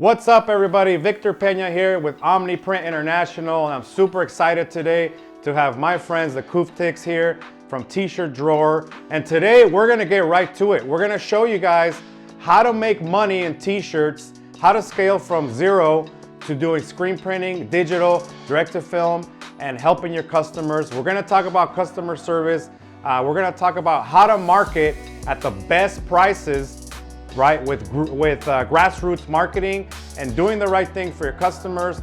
What's up, everybody? Victor Pena here with Omniprint International, and I'm super excited today to have my friends, the Kuftiks here from T-Shirt Drawer. And today we're gonna get right to it. We're gonna show you guys how to make money in T-shirts, how to scale from zero to doing screen printing, digital, direct-to-film, and helping your customers. We're gonna talk about customer service. We're gonna talk about how to market at the best prices, right, with grassroots marketing and doing the right thing for your customers,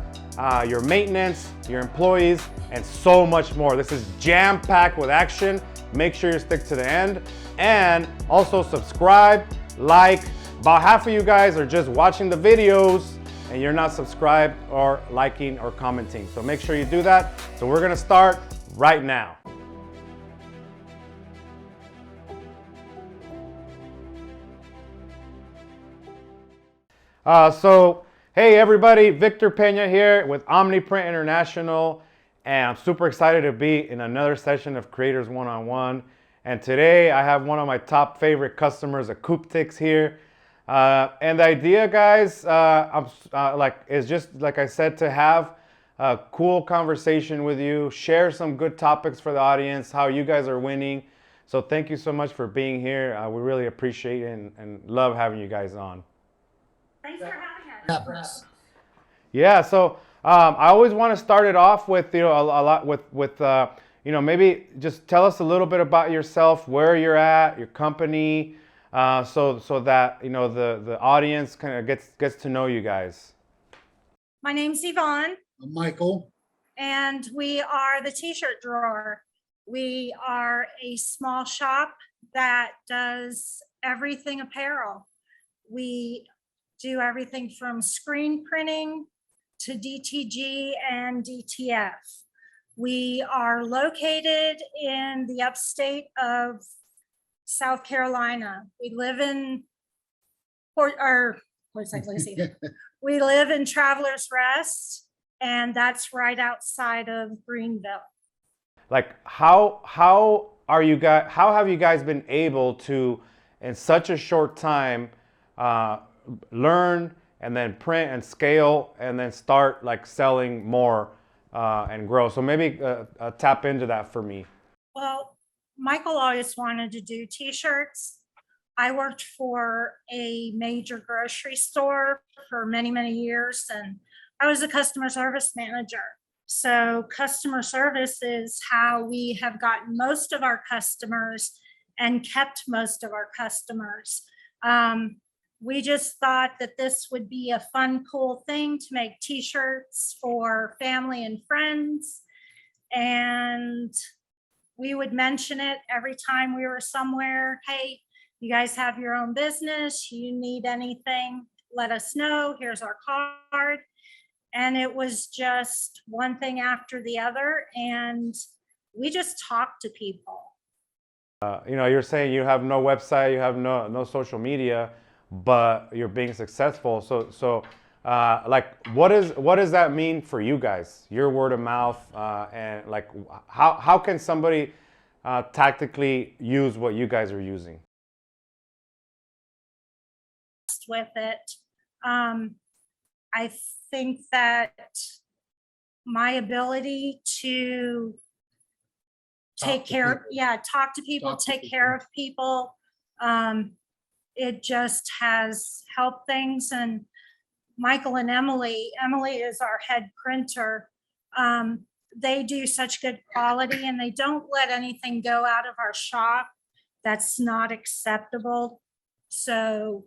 your maintenance, your employees, and so much more. This is jam-packed with action. Make sure you stick to the end, and also subscribe, like. About half of you guys are just watching the videos and you're not subscribed or liking or commenting. So make sure you do that. So we're gonna start right now. Hey everybody, Victor Pena here with Omniprint International, and I'm super excited to be in another session of Creators One-on-One. And today I have one of my top favorite customers, the Kuftiks here. And the idea, guys, is just like I said, to have a cool conversation with you, share some good topics for the audience, how you guys are winning. So thank you so much for being here. We really appreciate it and love having you guys on. Thanks for having us. Yeah, so I always want to start it off with a lot with maybe just tell us a little bit about yourself, where you're at, your company, so that the audience kind of gets to know you guys. My name's Yvonne. I'm Michael. And we are the T-Shirt Drawer. We are a small shop that does everything apparel. We do everything from screen printing to DTG and DTF. We are located in the upstate of South Carolina. We live in we live in Travelers Rest, and that's right outside of Greenville. Like how have you guys been able to, in such a short time, learn and then print and scale and then start like selling more and grow? So maybe tap into that for me. Well, Michael always wanted to do T-shirts. I worked for a major grocery store for many, many years, and I was a customer service manager. So customer service is how we have gotten most of our customers and kept most of our customers. We just thought that this would be a fun, cool thing to make T-shirts for family and friends. And we would mention it every time we were somewhere. Hey, you guys have your own business. You need anything, let us know. Here's our card. And it was just one thing after the other. And we just talked to people. You're saying you have no website, you have no social media, but you're being successful. So like what does that mean for you guys? Your word of mouth, and like how can somebody tactically use what you guys are using? With it, I think that my ability to talk to people, take care of people, it just has helped things. And Michael and Emily is our head printer. They do such good quality, and they don't let anything go out of our shop that's not acceptable. So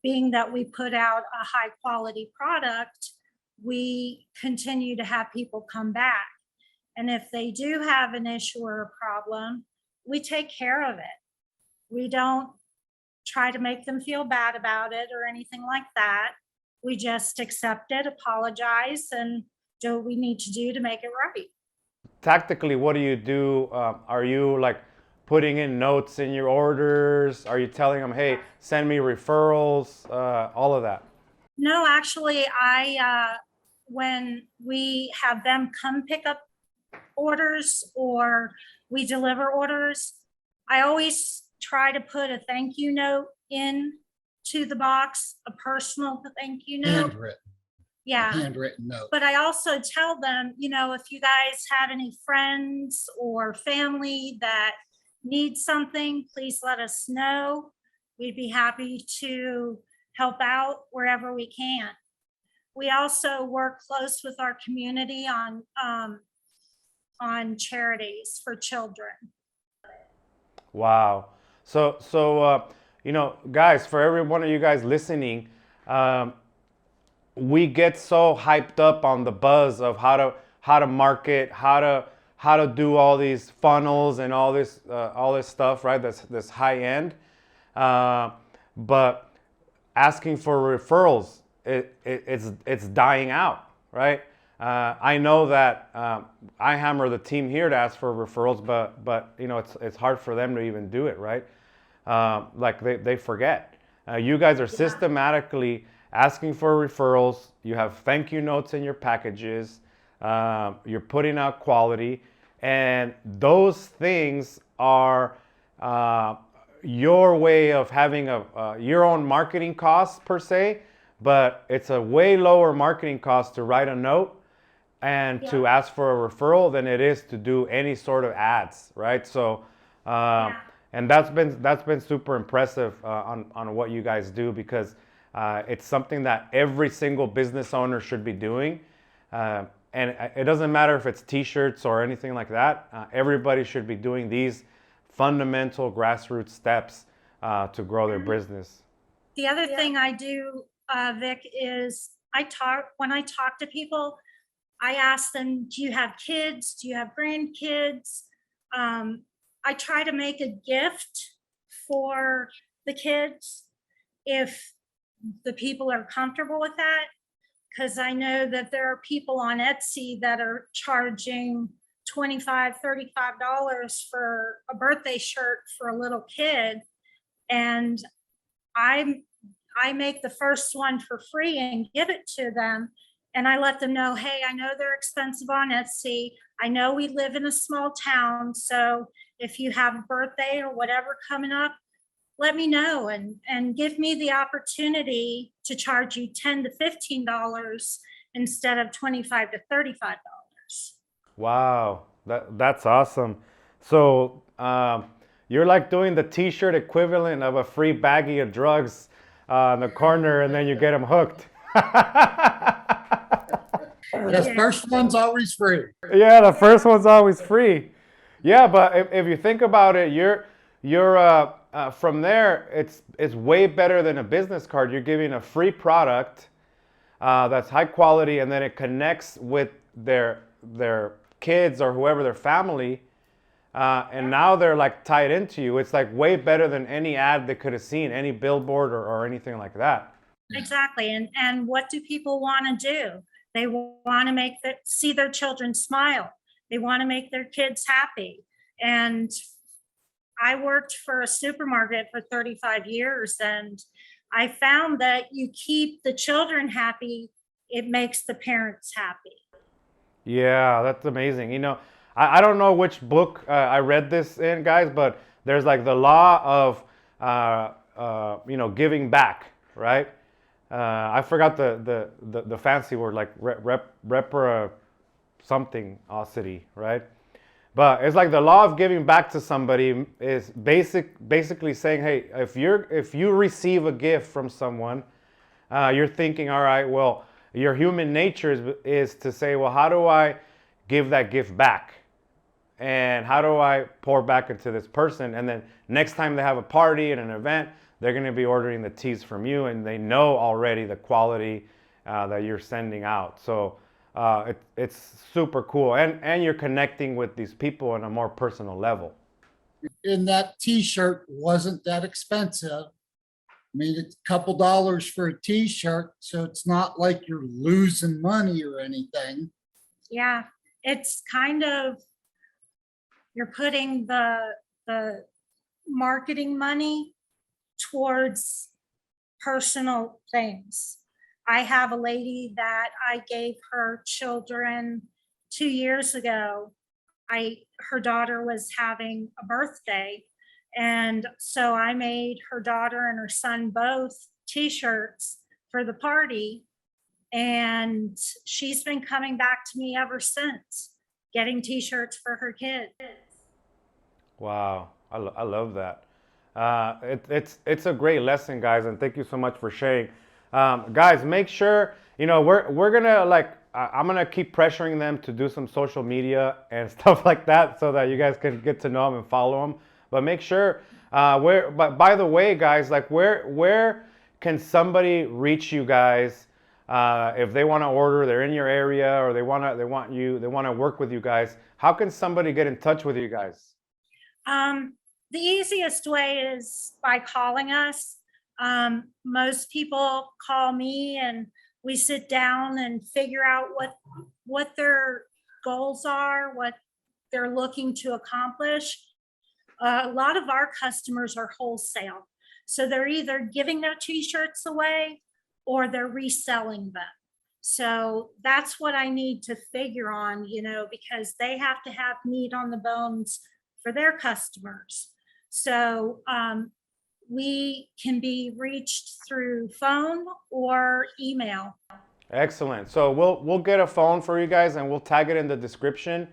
being that we put out a high quality product, we continue to have people come back. And if they do have an issue or a problem, we take care of it. We don't try to make them feel bad about it or anything like that. We just accept it, apologize, and do what we need to do to make it right. Tactically, what do you do? Are you like putting in notes in your orders? Are you telling them, hey, send me referrals, all of that? No, actually, when we have them come pick up orders or we deliver orders, I always try to put a thank you note in to the box, a personal thank you note. Handwritten, Yeah. handwritten note. But I also tell them, you know, if you guys have any friends or family that need something, please let us know. We'd be happy to help out wherever we can. We also work close with our community on charities for children. Wow. So you know, guys, for every one of you guys listening, we get so hyped up on the buzz of how to market, how to do all these funnels and all this stuff, right? That's high end. But asking for referrals, it's dying out, right? I know that I hammer the team here to ask for referrals, but you know, it's hard for them to even do it, right? Like they forget. You guys are systematically asking for referrals. You have thank you notes in your packages. You're putting out quality, and those things are your way of having your own marketing costs per se, but it's a way lower marketing cost to write a note and to ask for a referral than it is to do any sort of ads, right? So, and that's been super impressive on what you guys do, because it's something that every single business owner should be doing. And it doesn't matter if it's t-shirts or anything like that. Everybody should be doing these fundamental grassroots steps to grow their business. The other thing I do, Vic, is when I talk to people, I ask them, do you have kids? Do you have grandkids? I try to make a gift for the kids if the people are comfortable with that, because I know that there are people on Etsy that are charging $25, $35 for a birthday shirt for a little kid. And I make the first one for free and give it to them. And I let them know, hey, I know they're expensive on Etsy. I know we live in a small town. So if you have a birthday or whatever coming up, let me know and give me the opportunity to charge you $10 to $15 instead of $25 to $35. Wow, that's awesome. So you're like doing the t-shirt equivalent of a free baggie of drugs in the corner, and then you get them hooked. The first one's always free. Yeah, the first one's always free. Yeah, but if you think about it, you're from there, it's way better than a business card. You're giving a free product that's high quality, and then it connects with their kids or whoever, their family, and now they're like tied into you. It's like way better than any ad they could have seen, any billboard or anything like that. Exactly. And what do people want to do? They want to see their children smile. They want to make their kids happy. And I worked for a supermarket for 35 years, and I found that you keep the children happy, it makes the parents happy. Yeah, that's amazing. You know, I don't know which book I read this in, guys, but there's like the law of you know, giving back, right? I forgot the fancy word, like something-osity, right? But it's like the law of giving back to somebody is basically saying, hey, if you receive a gift from someone, you're thinking, all right, well, your human nature is to say, well, how do I give that gift back? And how do I pour back into this person? And then next time they have a party and an event, they're going to be ordering the teas from you, and they know already the quality that you're sending out. So it's super cool, and you're connecting with these people on a more personal level. And that t-shirt wasn't that expensive. I mean, it's a couple dollars for a t-shirt, so it's not like you're losing money or anything. Yeah, it's kind of, you're putting the marketing money towards personal things. I have a lady that I gave her children 2 years ago. Her daughter was having a birthday, and so I made her daughter and her son both t-shirts for the party. And she's been coming back to me ever since, getting t-shirts for her kids. Wow, I love that. It's a great lesson, guys, and thank you so much for sharing. Guys, make sure we're gonna I'm gonna keep pressuring them to do some social media and stuff like that, so that you guys can get to know them and follow them. But make sure But by the way, guys, like where can somebody reach you guys if they want to order? They're in your area, or they want to work with you guys. How can somebody get in touch with you guys? The easiest way is by calling us. Most people call me and we sit down and figure out what their goals are, what they're looking to accomplish. A lot of our customers are wholesale. So they're either giving their t-shirts away or they're reselling them. So that's what I need to figure on, because they have to have meat on the bones for their customers. So we can be reached through phone or email. Excellent. So we'll get a phone for you guys, and we'll tag it in the description,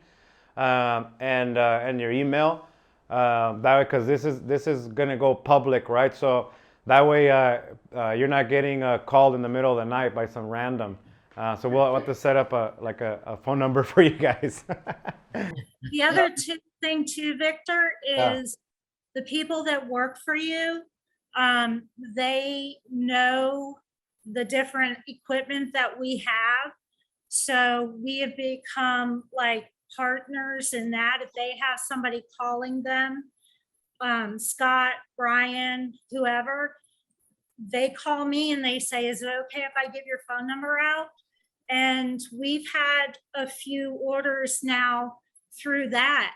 and your email. That way, because this is gonna go public, right? So that way you're not getting called in the middle of the night by some random. So we'll have to set up a phone number for you guys. The other thing too, Victor, Yeah. is the people that work for you, they know the different equipment that we have. So we have become like partners in that. If they have somebody calling them, Scott, Brian, whoever, they call me and they say, is it okay if I give your phone number out? And we've had a few orders now through that,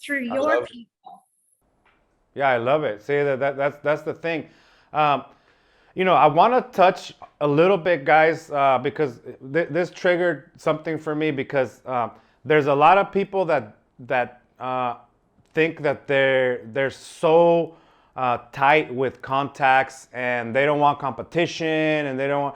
through your people. Yeah, I love it. See, that's the thing. I want to touch a little bit, guys, because this triggered something for me, because there's a lot of people that think that they're so tight with contacts, and they don't want competition, and they don't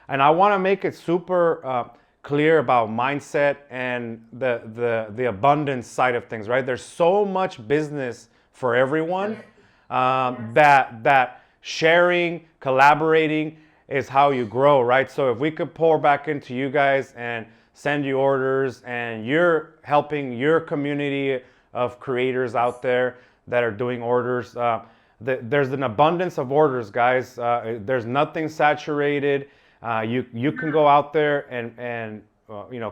and I want to make it super clear about mindset and the abundance side of things, right? There's so much business for everyone that sharing, collaborating is how you grow, right? So if we could pour back into you guys and send you orders, and you're helping your community of creators out there that are doing orders, there's an abundance of orders, guys. There's nothing saturated. You can go out there and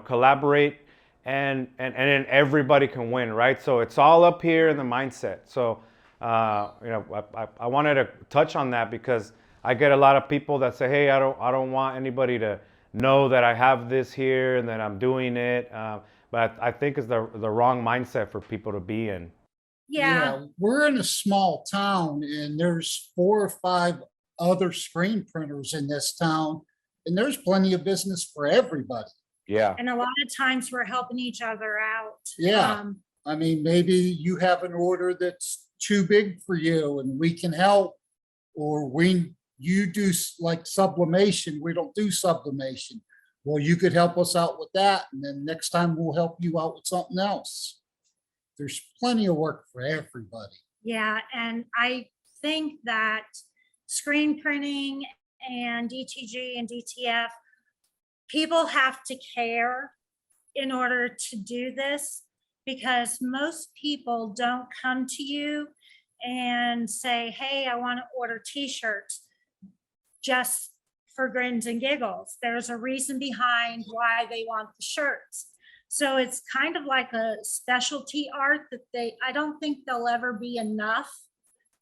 collaborate, and then everybody can win, right? So it's all up here in the mindset. So I wanted to touch on that, because I get a lot of people that say, hey, I don't want anybody to know that I have this here and that I'm doing it. But I think it's the wrong mindset for people to be in. Yeah. We're in a small town, and there's 4 or 5 other screen printers in this town, and there's plenty of business for everybody. Yeah. And a lot of times we're helping each other out. Yeah. I mean, maybe you have an order that's too big for you and we can help, or you do like sublimation, we don't do sublimation. Well, you could help us out with that, and then next time we'll help you out with something else. There's plenty of work for everybody. Yeah, and I think that screen printing and DTG and DTF, people have to care in order to do this, because most people don't come to you and say, hey, I want to order t-shirts just for grins and giggles. There's a reason behind why they want the shirts. So it's kind of like a specialty art that I don't think there'll ever be enough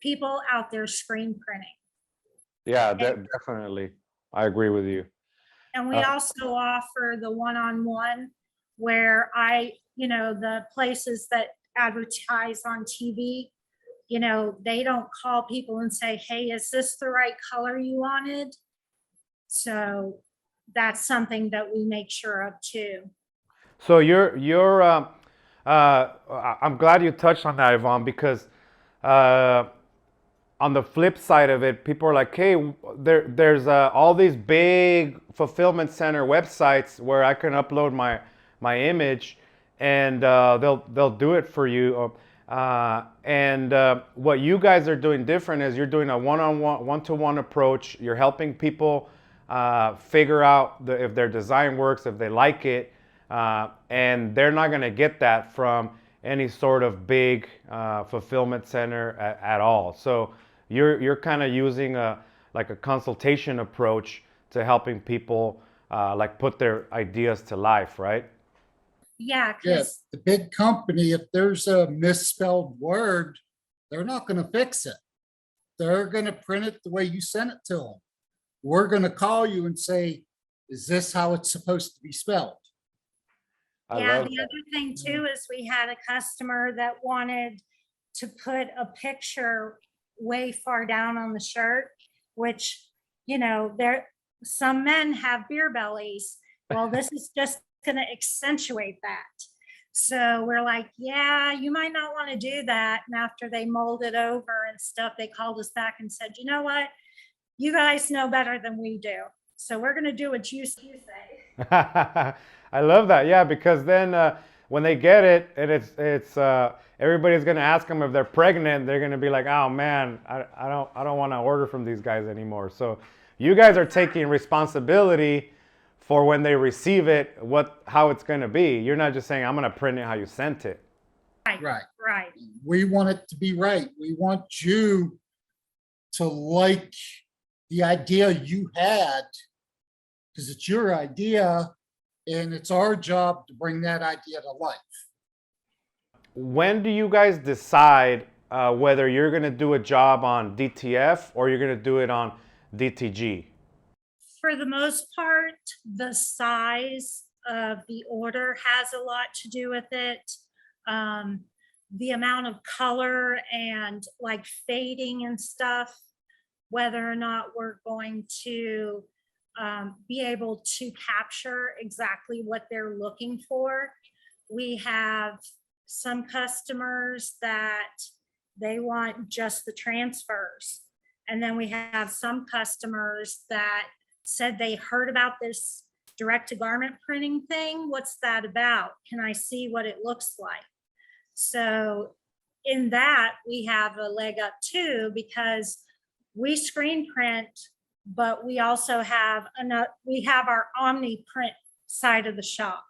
people out there screen printing. Yeah, definitely. I agree with you. And we also offer the one-on-one, where the places that advertise on TV, they don't call people and say, hey, is this the right color you wanted? So that's something that we make sure of too. So I'm glad you touched on that, Yvonne, because on the flip side of it, people are like, hey, there's all these big fulfillment center websites where I can upload my image, and they'll do it for you. What you guys are doing different is you're doing a one-to-one approach. You're helping people figure out if their design works, if they like it, and they're not going to get that from any sort of big fulfillment center at all. So you're kind of using like a consultation approach to helping people like put their ideas to life, right? Yeah, Yeah, because the big company, if there's a misspelled word, they're not gonna fix it. They're gonna print it the way you sent it to them. We're gonna call you and say, is this how it's supposed to be spelled? I yeah, love the that. other thing too is we had a customer that wanted to put a picture way far down on the shirt, which, some men have beer bellies. Well, this is just gonna accentuate that. So we're like, yeah, you might not want to do that. And after they molded over and stuff, they called us back and said, you know what? You guys know better than we do. So we're gonna do what you say. I love that. Yeah, because then when they get it, and it's everybody's gonna ask them if they're pregnant. They're gonna be like, oh man, I don't want to order from these guys anymore. So you guys are taking responsibility for when they receive it, how it's gonna be. You're not just saying I'm gonna print it how you sent it. Right. Right. We want it to be right. We want you to like the idea you had, because it's your idea, and it's our job to bring that idea to life. When do you guys decide whether you're gonna do a job on DTF or you're gonna do it on DTG? For the most part, the size of the order has a lot to do with it. The amount of color and like fading and stuff, whether or not we're going to be able to capture exactly what they're looking for. We have some customers that they want just the transfers. And then we have some customers that said they heard about this direct to garment printing thing. What's that about? Can I see what it looks like? So in that, we have a leg up too, because we screen print, but we also have our Omniprint side of the shop.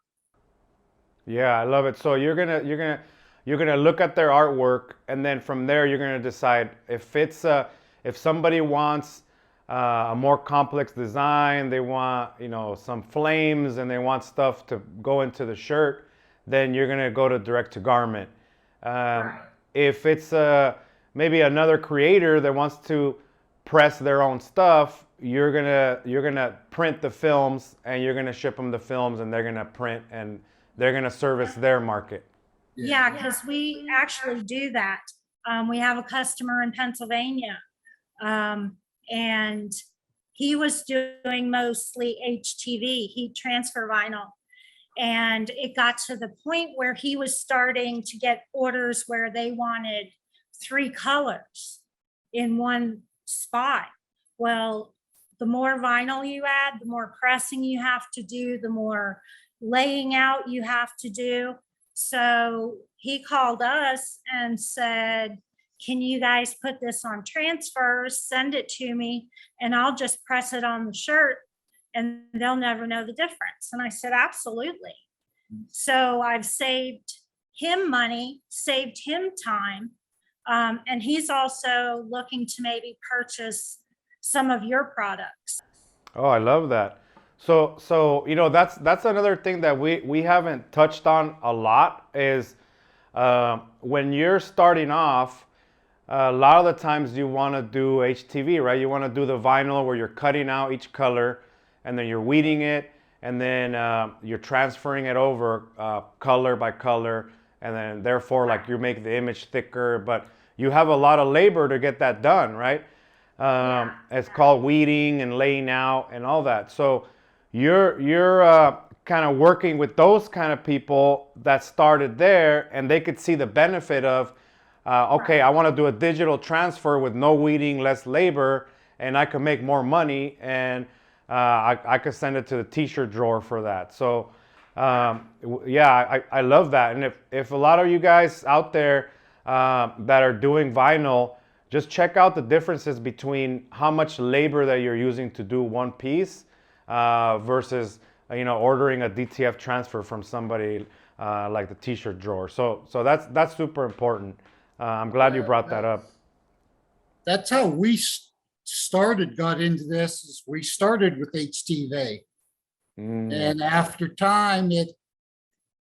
Yeah, I love it. So you're gonna look at their artwork, and then from there you're gonna decide if somebody wants a more complex design, they want some flames, and they want stuff to go into the shirt, then you're gonna go to direct to garment. If it's maybe another creator that wants to press their own stuff, you're gonna print the films, and you're gonna ship them the films, and they're gonna print, and they're gonna service their market. Yeah, because we actually do that. We have a customer in Pennsylvania, and he was doing mostly HTV, heat transfer vinyl. And it got to the point where he was starting to get orders where they wanted 3 colors in one spot. Well, the more vinyl you add, the more pressing you have to do, the more laying out you have to do. So he called us and said, can you guys put this on transfers, send it to me, and I'll just press it on the shirt and they'll never know the difference. And I said, absolutely. So I've saved him money, saved him time. And he's also looking to maybe purchase some of your products. Oh, I love that. So that's another thing that we haven't touched on a lot is when you're starting off, a lot of the times you want to do HTV, right? You want to do the vinyl where you're cutting out each color, and then you're weeding it, and then you're transferring it over color by color, and then therefore like you make the image thicker, but you have a lot of labor to get that done, right? It's called weeding and laying out and all that. So you're kind of working with those kind of people that started there, and they could see the benefit of okay, I want to do a digital transfer with no weeding, less labor, and I could make more money, and I could send it to the t-shirt drawer for that. So yeah, I love that. And if a lot of you guys out there that are doing vinyl, just check out the differences between how much labor that you're using to do one piece versus ordering a DTF transfer from somebody like the t-shirt drawer. So that's super important. I'm glad you brought that up. That's how we got into this, is we started with HTV. And after time, you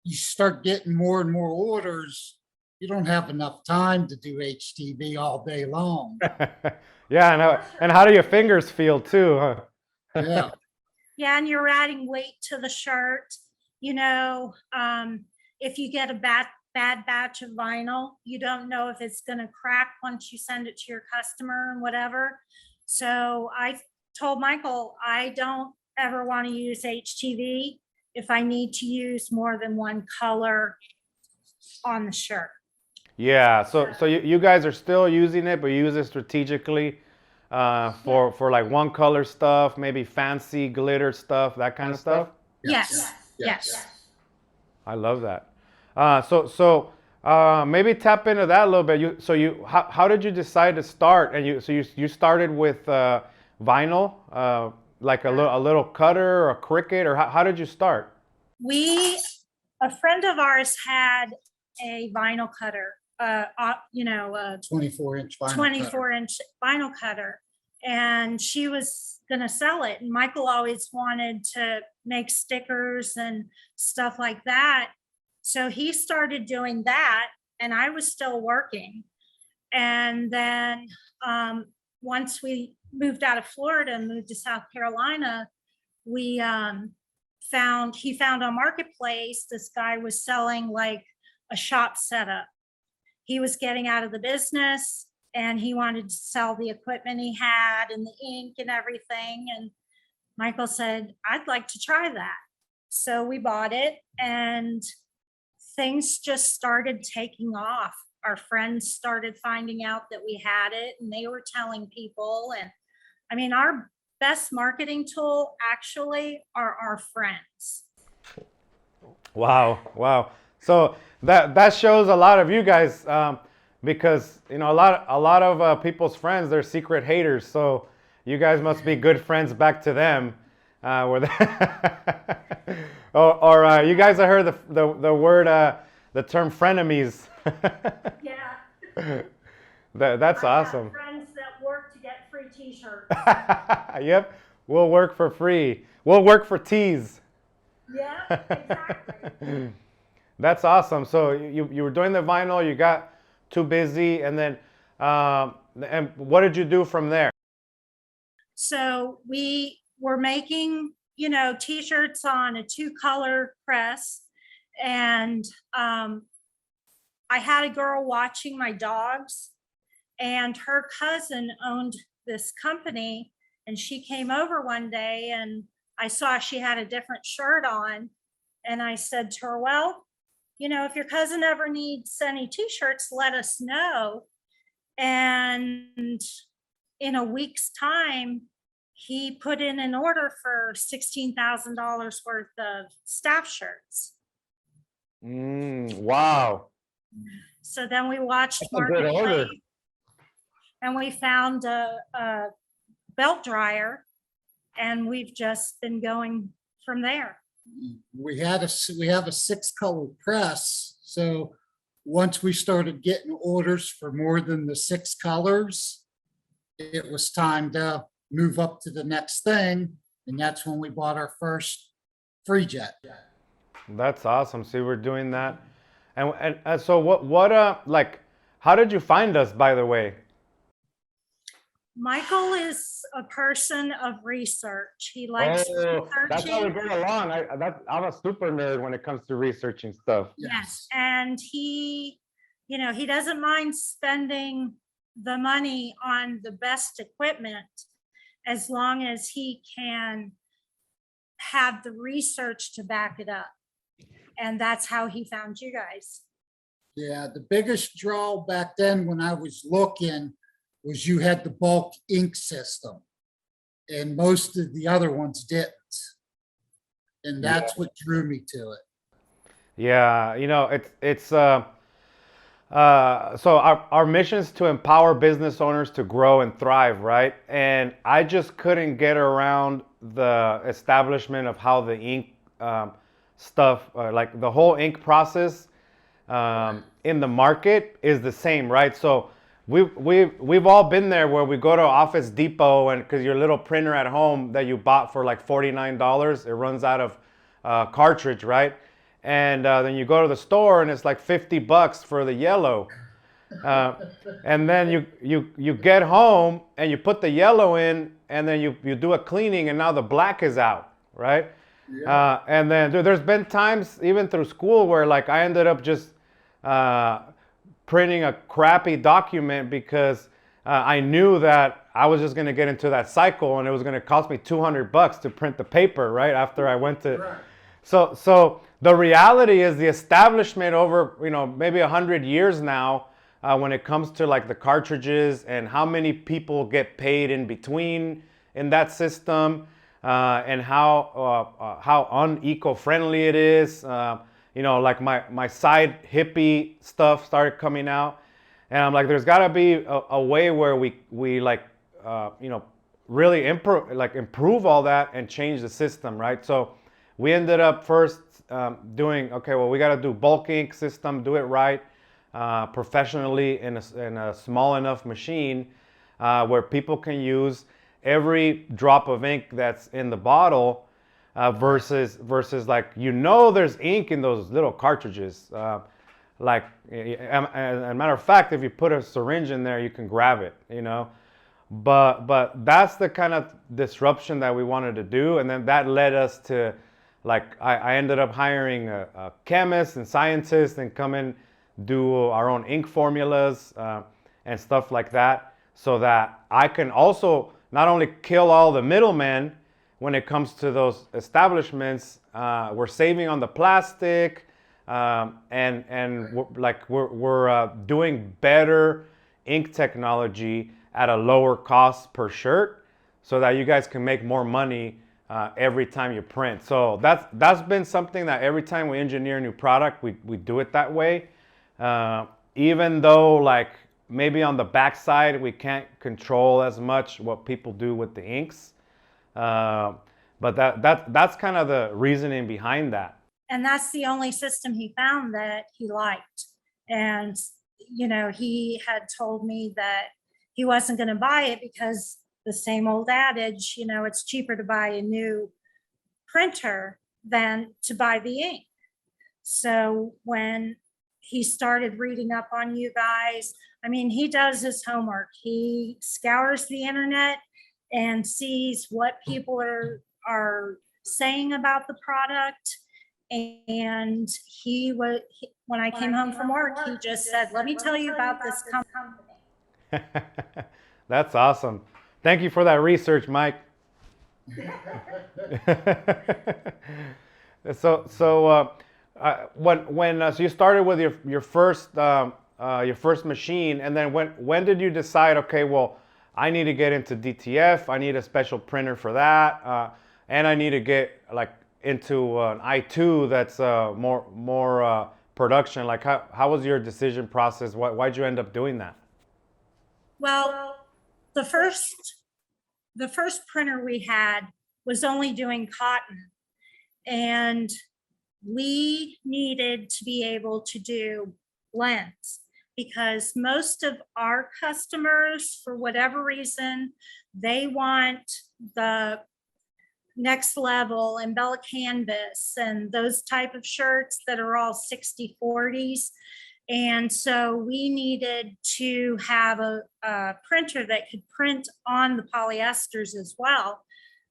start getting more and more orders. You don't have enough time to do HTV all day long. Yeah, and how do your fingers feel too, huh? Yeah. Yeah, and you're adding weight to the shirt. If you get a bad batch of vinyl, you don't know if it's going to crack once you send it to your customer and whatever. So I told Michael, I don't ever want to use HTV if I need to use more than one color on the shirt. Yeah, so you guys are still using it, but you use it strategically for like one color stuff, maybe fancy glitter stuff, that kind of stuff. Yes. I love that. So maybe tap into that a little bit. How did you decide to start? And you started with vinyl, like a little cutter or a Cricut, or how did you start? A friend of ours had a vinyl cutter, 24-inch vinyl 24-inch vinyl cutter, and she was going to sell it. And Michael always wanted to make stickers and stuff like that. So he started doing that, and I was still working. And then once we moved out of Florida and moved to South Carolina, he found on Marketplace, this guy was selling like a shop setup. He was getting out of the business, and he wanted to sell the equipment he had and the ink and everything. And Michael said, I'd like to try that. So we bought it, and things just started taking off. Our friends started finding out that we had it, and they were telling people. And I mean, our best marketing tool actually are our friends. Wow. So that shows a lot of you guys, because a lot of people's friends, they're secret haters. So you guys must be good friends back to them. Or you guys have heard the word, the term frenemies. Yeah. That's awesome. Friends that work to get free t-shirts. Yep, we'll work for free. We'll work for teas. Yeah, exactly. That's awesome. So you were doing the vinyl, you got too busy, and then and what did you do from there? So we were making, t-shirts on a 2-color press, and I had a girl watching my dogs, and her cousin owned this company, and she came over one day, and I saw she had a different shirt on, and I said to her, well, if your cousin ever needs any t-shirts, let us know. And in a week's time, he put in an order for $16,000 worth of staff shirts. Wow. So then we watched That's a good order. Marketplace, and we found a belt dryer, and we've just been going from there. We have a 6-color press. So once we started getting orders for more than the 6 colors, it was time to move up to the next thing. And that's when we bought our first free jet. That's awesome. So we're doing that. And so what how did you find us, by the way? Michael is a person of research. He likes That's how we researching. go along. I'm a super nerd when it comes to researching stuff. Yes, and he doesn't mind spending the money on the best equipment as long as he can have the research to back it up. And that's how he found you guys. Yeah, the biggest draw back then when I was looking was you had the bulk ink system. And most of the other ones didn't. And that's what drew me to it. Yeah, you know, so our mission is to empower business owners to grow and thrive, right? And I just couldn't get around the establishment of how the ink stuff, like the whole ink process in the market is the same, right? So we've all been there where we go to Office Depot and because your little printer at home that you bought for like $49, it runs out of cartridge, right? And then you go to the store and it's like $50 for the yellow. And then you get home and you put the yellow in and then you do a cleaning and now the black is out, right? Yeah. And then there's been times even through school where like I ended up just printing a crappy document because I knew that I was just going to get into that cycle and it was going to cost me $200 to print the paper right after I went to. Right. So the reality is the establishment over, you know, maybe 100 years now, when it comes to like the cartridges and how many people get paid in between in that system, and how uneco-friendly it is. You know, like my side hippie stuff started coming out, and I'm like, there's got to be a way where we like, you know, really improve all that and change the system, right? So we ended up first doing, okay, well, we got to do bulk ink system, do it right, professionally in a small enough machine where people can use every drop of ink that's in the bottle versus like, you know, there's ink in those little cartridges. Like, as a matter of fact, if you put a syringe in there, you can grab it, you know. But that's the kind of disruption that we wanted to do, and then that led us to, like, I ended up hiring a chemist and scientist and come in, do our own ink formulas and stuff like that, so that I can also not only kill all the middlemen when it comes to those establishments, we're saving on the plastic, and we're doing better ink technology at a lower cost per shirt, so that you guys can make more money every time you print. So that's been something that every time we engineer a new product, we do it that way. Even though like maybe on the backside we can't control as much what people do with the inks, but that's kind of the reasoning behind that. And that's the only system he found that he liked. And, you know, he had told me that he wasn't going to buy it because the same old adage, you know, it's cheaper to buy a new printer than to buy the ink. So when he started reading up on you guys, I mean, he does his homework. He scours the internet and sees what people are saying about the product. And when I came home from work, he just said, let me tell you about this company. That's awesome. Thank you for that research, Mike. So you started with your first machine, and then when did you decide, okay, well, I need to get into DTF, I need a special printer for that, and I need to get like into an i2 that's more production. Like how was your decision process? Why'd you end up doing that? Well, the first printer we had was only doing cotton, and we needed to be able to do blends because most of our customers, for whatever reason, they want the next level embella canvas and those type of shirts that are all 60/40s. And so we needed to have a printer that could print on the polyesters as well.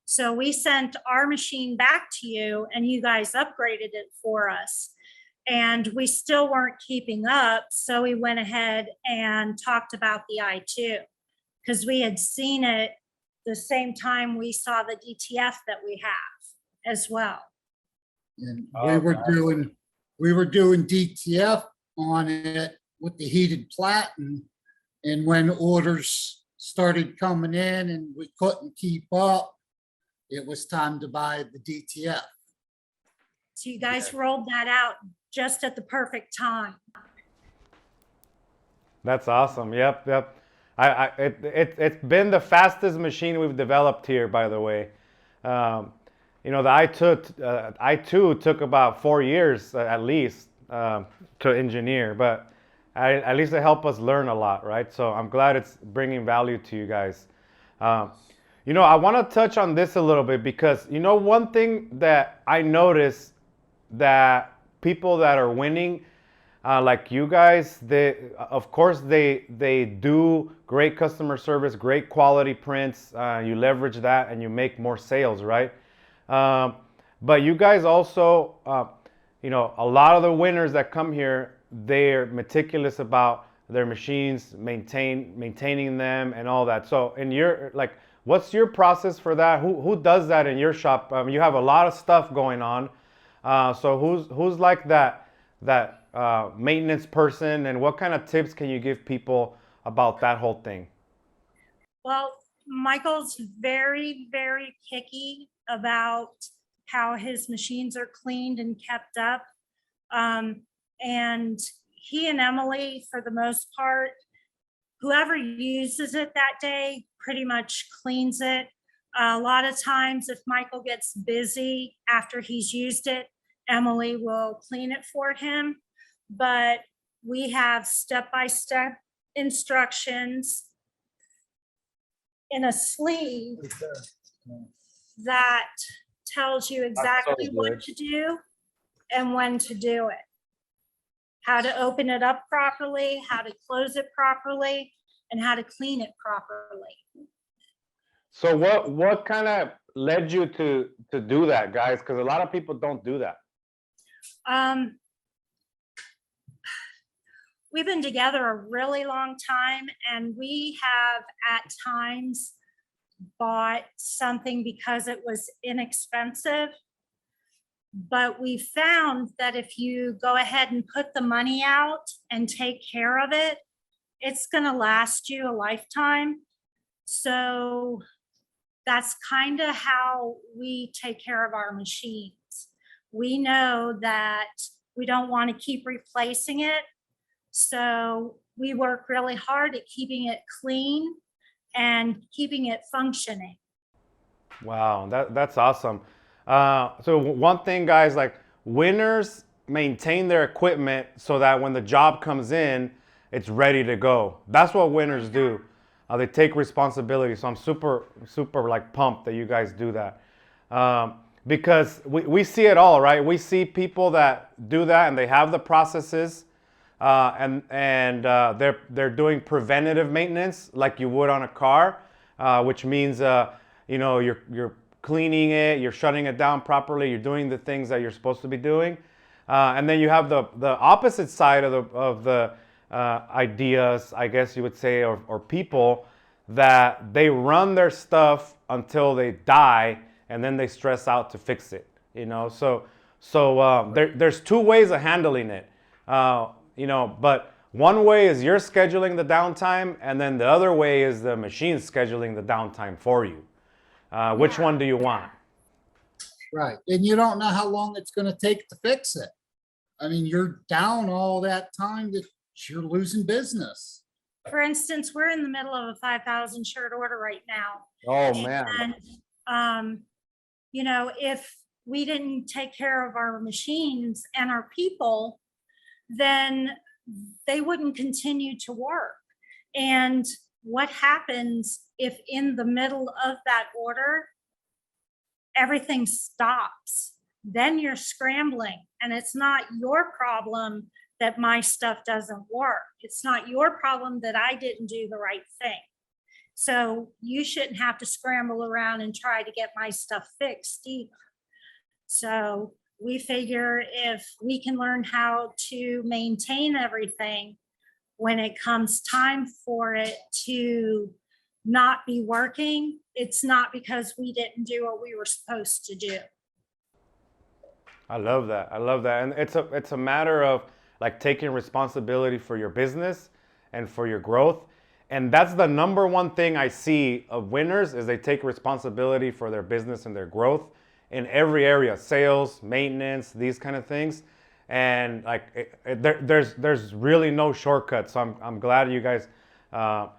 So we sent our machine back to you and you guys upgraded it for us. And we still weren't keeping up. So we went ahead and talked about the i2 because we had seen it the same time we saw the DTF that we have as well. And we were doing DTF on it with the heated platen. And when orders started coming in and we couldn't keep up, it was time to buy the DTF. So you guys rolled that out just at the perfect time. That's awesome. Yep. It's been the fastest machine we've developed here, by the way. You know, the i2 took about 4 years at least to engineer, but at least it helped us learn a lot, right? So I'm glad it's bringing value to you guys. You know, I want to touch on this a little bit because, you know, one thing that I noticed that people that are winning, like you guys, of course they do great customer service, great quality prints. You leverage that and you make more sales, right? But you guys also, you know, a lot of the winners that come here, they're meticulous about their machines, maintaining them and all that. So in your, like, what's your process for that? Who does that in your shop? You have a lot of stuff going on. So who's like that maintenance person, and what kind of tips can you give people about that whole thing? Well, Michael's very, very picky about how his machines are cleaned and kept up. And he and Emily, for the most part, whoever uses it that day pretty much cleans it. A lot of times if Michael gets busy after he's used it, Emily will clean it for him. But we have step-by-step instructions in a sleeve that tells you exactly what to do and when to do it. How to open it up properly, how to close it properly, and how to clean it properly. So what kind of led you to do that, guys? Because a lot of people don't do that. We've been together a really long time, and we have at times bought something because it was inexpensive. But we found that if you go ahead and put the money out and take care of it, it's going to last you a lifetime. So that's kind of how we take care of our machines. We know that we don't want to keep replacing it. So we work really hard at keeping it clean and keeping it functioning. Wow, that's awesome. So one thing, guys, like, winners maintain their equipment so that when the job comes in, it's ready to go. That's what winners do. They take responsibility. So I'm super like pumped that you guys do that. Because we see it all, right? We see people that do that and they have the processes, and they're doing preventative maintenance like you would on a car, which means you know, you're cleaning it, you're shutting it down properly, you're doing the things that you're supposed to be doing, and then you have the opposite side of the ideas, I guess you would say, or people that they run their stuff until they die, and then they stress out to fix it. You know, so there's two ways of handling it. You know, but one way is you're scheduling the downtime, and then the other way is the machine scheduling the downtime for you. Which one do you want? Right. And you don't know how long it's going to take to fix it. I mean, you're down all that time that you're losing business. For instance, we're in the middle of a 5,000 shirt order right now. Oh, man. And, you know, if we didn't take care of our machines and our people, then they wouldn't continue to work. And what happens if in the middle of that order, everything stops? Then you're scrambling, and it's not your problem that my stuff doesn't work. It's not your problem that I didn't do the right thing. So you shouldn't have to scramble around and try to get my stuff fixed either. So we figure if we can learn how to maintain everything when it comes time for it to not be working, it's not because we didn't do what we were supposed to do. I love that. I love that. And it's a matter of like taking responsibility for your business and for your growth. And that's the number one thing I see of winners is they take responsibility for their business and their growth in every area, sales, maintenance, these kind of things. And like there's really no shortcuts. So I'm glad you guys are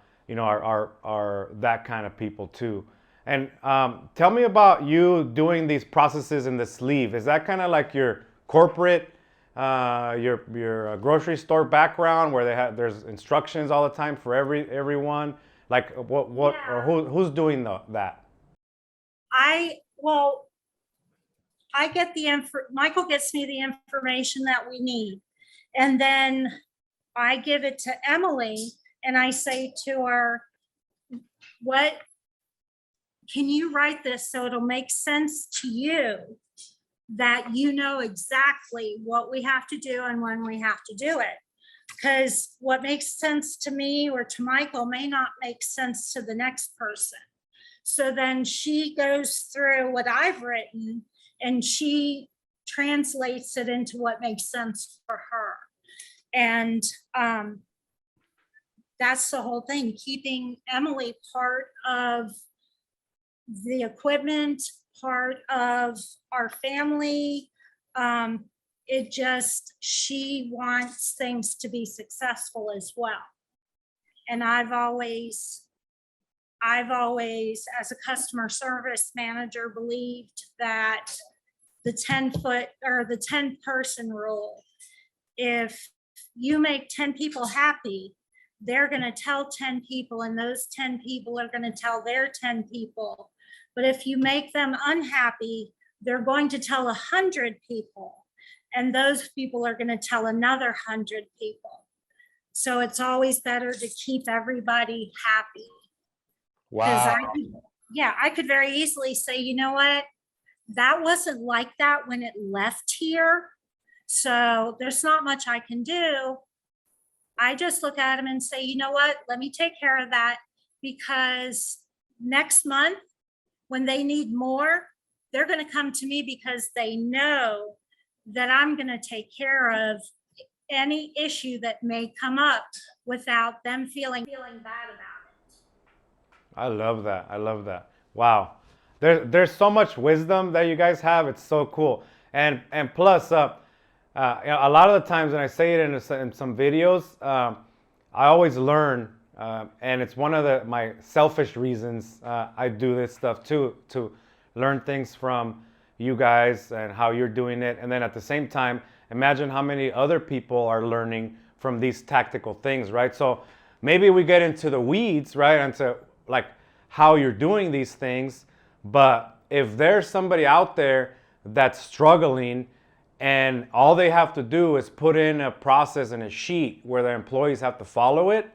that kind of people too. And tell me about you doing these processes in the sleeve. Is that kind of like your corporate, your grocery store background where there's instructions all the time for everyone? Like what Yeah. or who's doing that? I get Michael gets me the information that we need. And then I give it to Emily and I say to her, can you write this so it'll make sense to you that you know exactly what we have to do and when we have to do it? Because what makes sense to me or to Michael may not make sense to the next person. So then she goes through what I've written and she translates it into what makes sense for her. And that's the whole thing, keeping Emily part of the equipment, part of our family. She wants things to be successful as well. And I've always, as a customer service manager, believed that the 10-foot or the 10-person rule, if you make 10 people happy, they're going to tell 10 people and those 10 people are going to tell their 10 people. But if you make them unhappy, they're going to tell 100 people and those people are going to tell another 100 people. So it's always better to keep everybody happy. Wow. I could very easily say, you know what? That wasn't like that when it left here. So there's not much I can do. I just look at them and say, you know what? Let me take care of that, because next month when they need more, they're going to come to me because they know that I'm going to take care of any issue that may come up without them feeling bad about it. I love that. I love that. Wow. There's so much wisdom that you guys have. It's so cool. And plus, a lot of the times when I say it in some videos, I always learn, and it's one of my selfish reasons I do this stuff too, to learn things from you guys and how you're doing it. And then at the same time, imagine how many other people are learning from these tactical things, right? So maybe we get into the weeds, right? Into like how you're doing these things. But if there's somebody out there that's struggling and all they have to do is put in a process and a sheet where their employees have to follow it,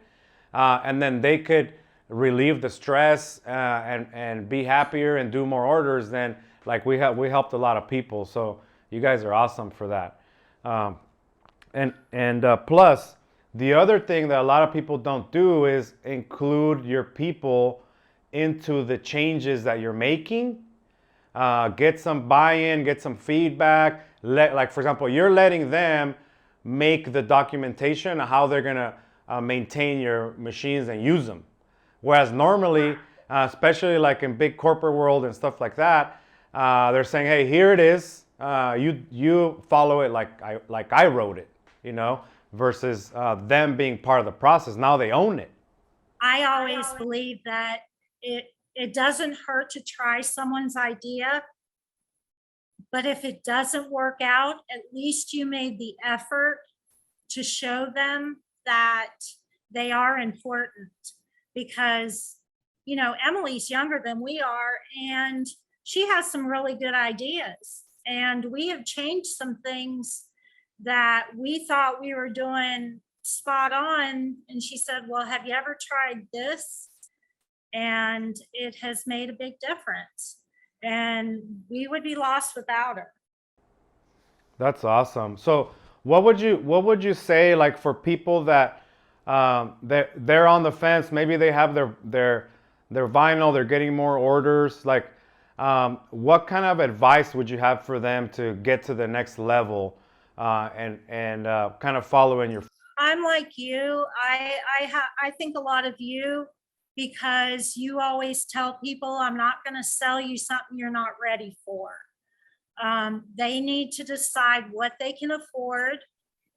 and then they could relieve the stress and be happier and do more orders, then like we helped a lot of people. So you guys are awesome for that. Plus, the other thing that a lot of people don't do is include your people into the changes that you're making. Get some buy-in, get some feedback. Like for example, you're letting them make the documentation of how they're gonna maintain your machines and use them. Whereas normally, especially like in big corporate world and stuff like that, they're saying, hey, here it is. You follow it like I wrote it, versus them being part of the process. Now they own it. I always believe that it doesn't hurt to try someone's idea, but if it doesn't work out, at least you made the effort to show them that they are important. Because, Emily's younger than we are, and she has some really good ideas. And we have changed some things that we thought we were doing spot on. And she said, well, have you ever tried this? And it has made a big difference. And we would be lost without her. That's awesome. So what would you say, like, for people that they're on the fence, maybe they have their vinyl, they're getting more orders, like what kind of advice would you have for them to get to the next level and kind of follow in your. I'm like you. I think a lot of you because you always tell people, I'm not going to sell you something you're not ready for. They need to decide what they can afford,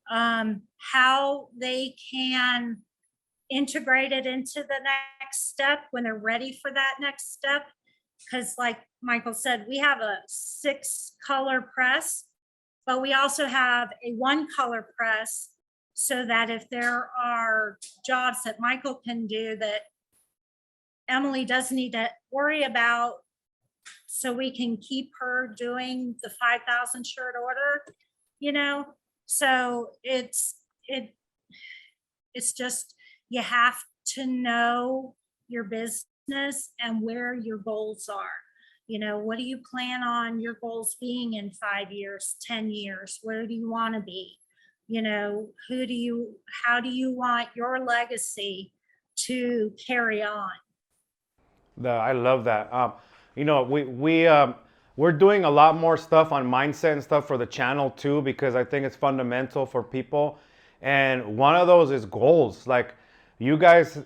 how they can integrate it into the next step when they're ready for that next step. Because like Michael said, we have a 6-color press, but we also have a 1-color press so that if there are jobs that Michael can do that Emily doesn't need to worry about, so we can keep her doing the 5,000 shirt order, you know? So it's just, you have to know your business and where your goals are. You know, what do you plan on your goals being in 5 years, 10 years? Where do you want to be? You know, how do you want your legacy to carry on? I love that. You know, we're doing a lot more stuff on mindset and stuff for the channel too, because I think it's fundamental for people. And one of those is goals. Like you guys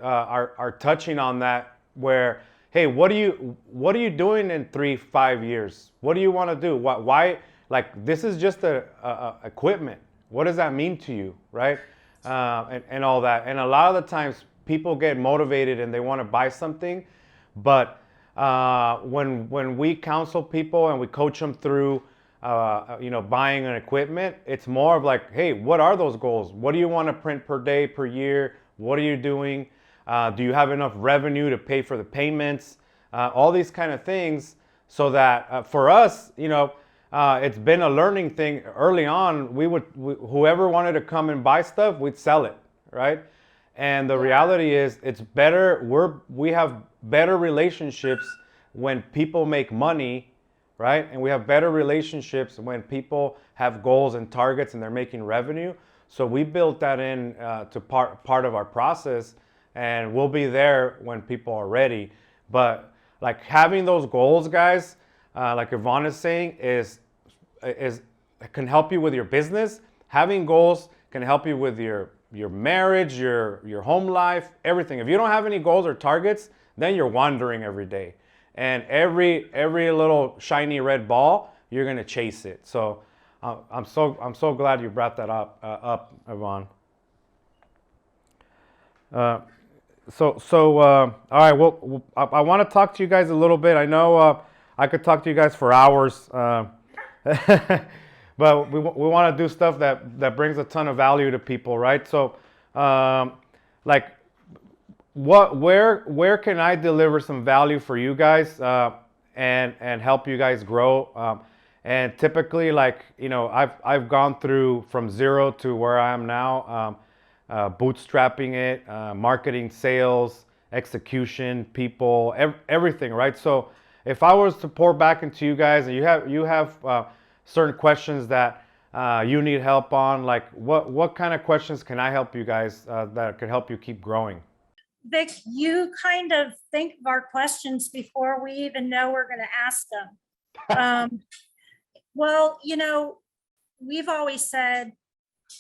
are touching on that where, hey, what are you doing in 3-5 years? What do you want to do? Why? Like this is just a equipment. What does that mean to you, right? And all that. And a lot of the times people get motivated and they want to buy something, but when we counsel people and we coach them through, you know, buying an equipment, it's more of like, hey, what are those goals? What do you want to print per day, per year? What are you doing? Do you have enough revenue to pay for the payments? All these kind of things, so that for us, you know, it's been a learning thing. Early on, whoever wanted to come and buy stuff, we'd sell it, right? And the reality is, it's better. We have better relationships when people make money, right? And we have better relationships when people have goals and targets and they're making revenue. So we built that in to part of our process, and we'll be there when people are ready. But like having those goals, guys, like Yvonne is saying, can help you with your business. Having goals can help you with your marriage, your home life, everything. If you don't have any goals or targets, then you're wandering every day. And every little shiny red ball, you're gonna chase it. So I'm so glad you brought that up, Yvonne. All right. Well, I want to talk to you guys a little bit. I know I could talk to you guys for hours, but we want to do stuff that brings a ton of value to people, right? So, like, where can I deliver some value for you guys and help you guys grow? And typically, like, you know, I've gone through from zero to where I am now. Bootstrapping it, marketing, sales, execution, people, everything, right? So if I was to pour back into you guys and you have certain questions that you need help on, like what kind of questions can I help you guys that could help you keep growing? Vic, you kind of think of our questions before we even know we're going to ask them. Well, you know, we've always said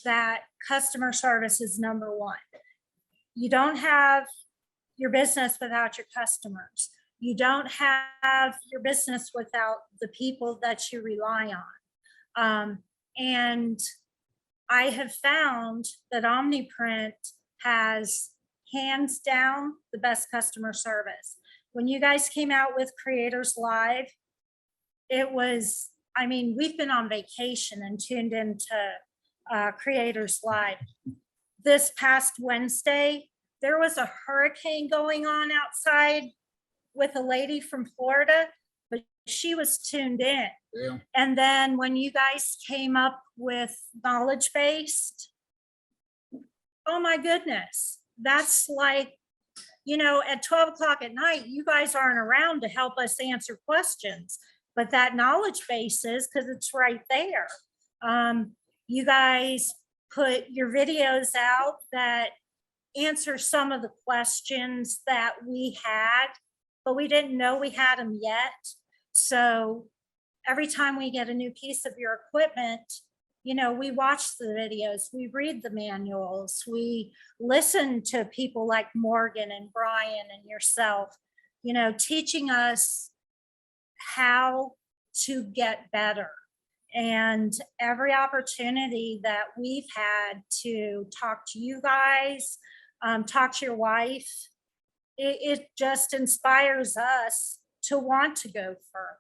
that customer service is number one. You don't have your business without your customers. You don't have your business without the people that you rely on. And I have found that Omniprint has hands down the best customer service. When you guys came out with Creators Live, it was, I mean, we've been on vacation and tuned into Creators Live. This past Wednesday, there was a hurricane going on outside with a lady from Florida, but she was tuned in. Yeah. And then when you guys came up with knowledge based, oh my goodness, that's like, you know, at 12 o'clock at night, you guys aren't around to help us answer questions, but that knowledge base is, because it's right there. You guys put your videos out that answer some of the questions that we had, but we didn't know we had them yet. So every time we get a new piece of your equipment, we watch the videos, we read the manuals, we listen to people like Morgan and Brian and yourself, teaching us how to get better. And every opportunity that we've had to talk to you guys, talk to your wife, it just inspires us to want to go further.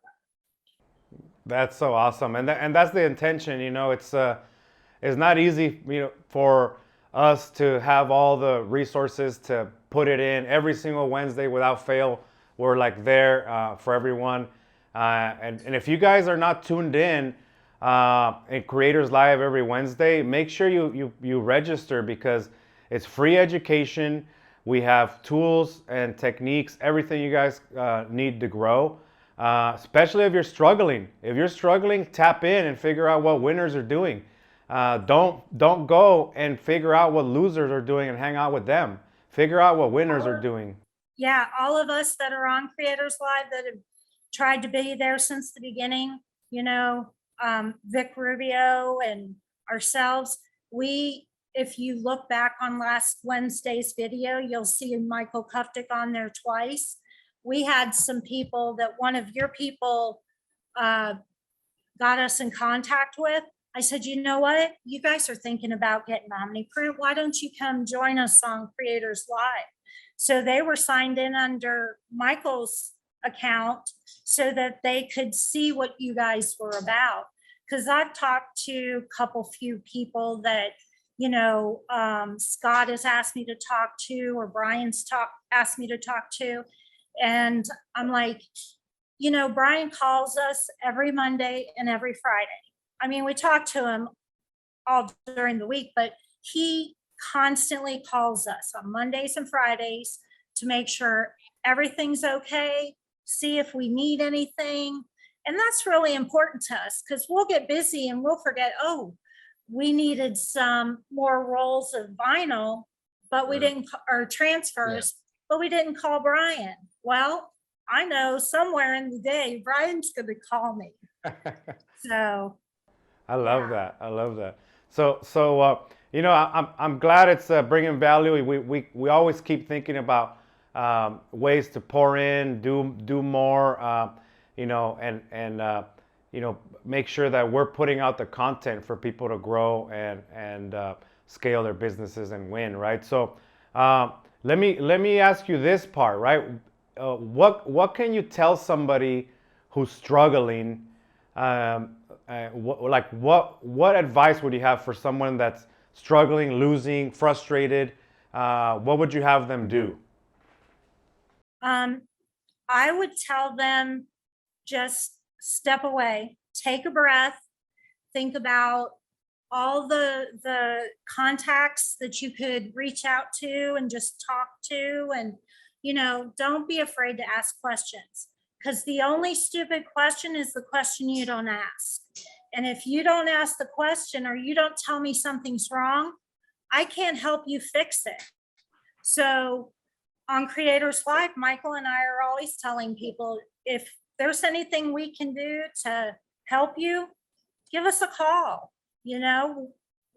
That's so awesome, and that's the intention. It's not easy, for us to have all the resources to put it in every single Wednesday without fail. We're like there for everyone, and if you guys are not tuned in Creators Live every Wednesday, make sure you register, because it's free education. We have tools and techniques, everything you guys need to grow. Especially if you're struggling. If you're struggling, tap in and figure out what winners are doing. Don't go and figure out what losers are doing and hang out with them. Figure out what winners are doing. Yeah, all of us that are on Creators Live that have tried to be there since the beginning, Vic Rubio and ourselves, if you look back on last Wednesday's video, you'll see Michael Kuftick on there twice. We had some people that one of your people got us in contact with. I said, you know what? You guys are thinking about getting Omniprint. Why don't you come join us on Creators Live? So they were signed in under Michael's account so that they could see what you guys were about. Because I've talked to a few people that, Scott has asked me to talk to, or Brian's asked me to talk to. And I'm like, Brian calls us every Monday and every Friday. I mean, we talk to him all during the week, but he constantly calls us on Mondays and Fridays to make sure everything's okay, see if we need anything. And that's really important to us, because we'll get busy and we'll forget, oh, we needed some more rolls of vinyl, but we didn't, or transfers, but we didn't call Brian. Well, I know somewhere in the day, Brian's going to call me. So. I love that. I love that. So I'm glad it's bringing value. We always keep thinking about ways to pour in, do more, and make sure that we're putting out the content for people to grow and scale their businesses and win, right? So let me ask you this part, right? What can you tell somebody who's struggling? What advice would you have for someone that's struggling, losing, frustrated? What would you have them do? I would tell them, just step away, take a breath, think about all the contacts that you could reach out to and just talk to, and don't be afraid to ask questions, because the only stupid question is the question you don't ask. And if you don't ask the question, or you don't tell me something's wrong, I can't help you fix it. So on Creators Live, Michael and I are always telling people, if there's anything we can do to help you, give us a call.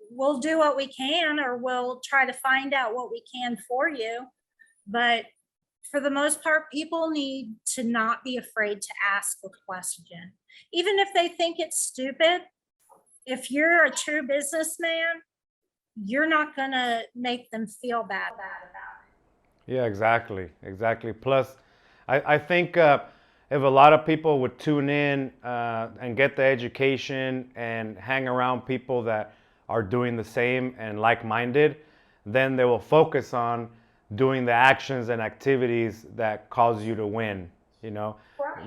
We'll do what we can, or we'll try to find out what we can for you. But for the most part, people need to not be afraid to ask a question. Even if they think it's stupid, if you're a true businessman, you're not going to make them feel bad about it. Yeah, exactly. Plus, I think if a lot of people would tune in and get the education and hang around people that are doing the same and like-minded, then they will focus on doing the actions and activities that cause you to win,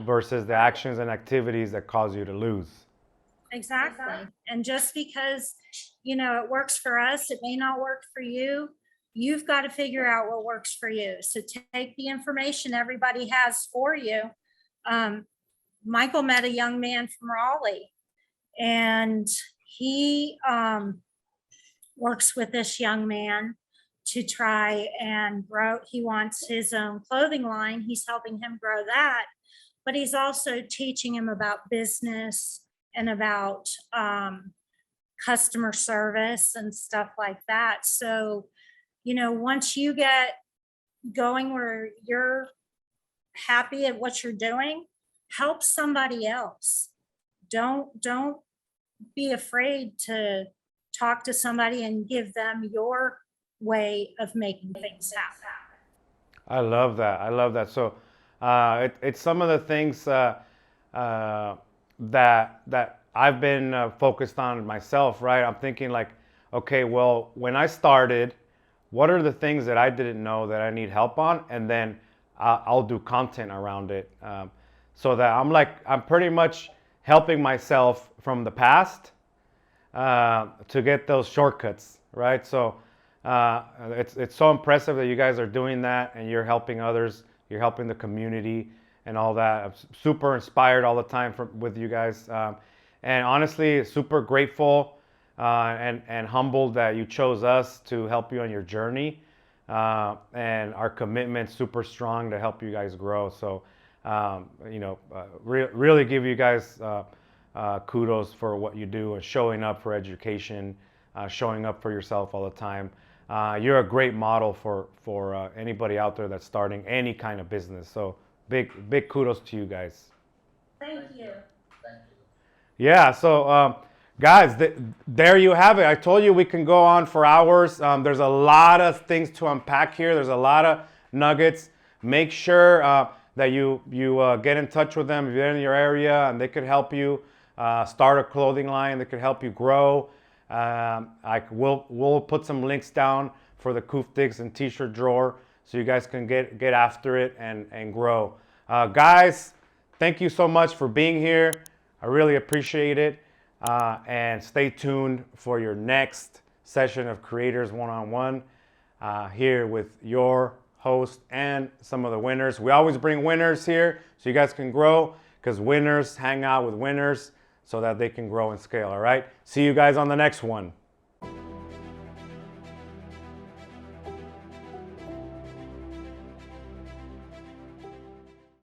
versus the actions and activities that cause you to lose. Exactly. And just because, it works for us, it may not work for you. You've got to figure out what works for you. So take the information everybody has for you. Michael met a young man from Raleigh, and he works with this young man to try and grow. He wants his own clothing line. He's helping him grow that, but he's also teaching him about business and about customer service and stuff like that. So, once you get going where you're happy at what you're doing, help somebody else. Don't be afraid to talk to somebody and give them your way of making things happen. I love that. I love that. So it's some of the things that I've been focused on myself, right? I'm thinking like, okay, well, when I started, what are the things that I didn't know that I need help on? And then I'll do content around it. So that I'm pretty much helping myself from the past to get those shortcuts, right? So it's so impressive that you guys are doing that and you're helping others, you're helping the community and all that. I'm super inspired all the time with you guys. And honestly, super grateful and humbled that you chose us to help you on your journey. And our commitment super strong to help you guys grow. So, really give you guys kudos for what you do and showing up for education, showing up for yourself all the time. You're a great model for anybody out there that's starting any kind of business. So big kudos to you guys. Thank you. Yeah, so guys, there you have it. I told you we can go on for hours. There's a lot of things to unpack here. There's a lot of nuggets. Make sure that you get in touch with them if you're in your area and they could help you start a clothing line. They could help you grow. We'll put some links down for the Kuftiks and t-shirt drawer so you guys can get after it and grow. Guys, thank you so much for being here. I really appreciate it. And stay tuned for your next session of Creators One-on-One here with your host and some of the winners. We always bring winners here so you guys can grow because winners hang out with winners so that they can grow and scale. All right. See you guys on the next one.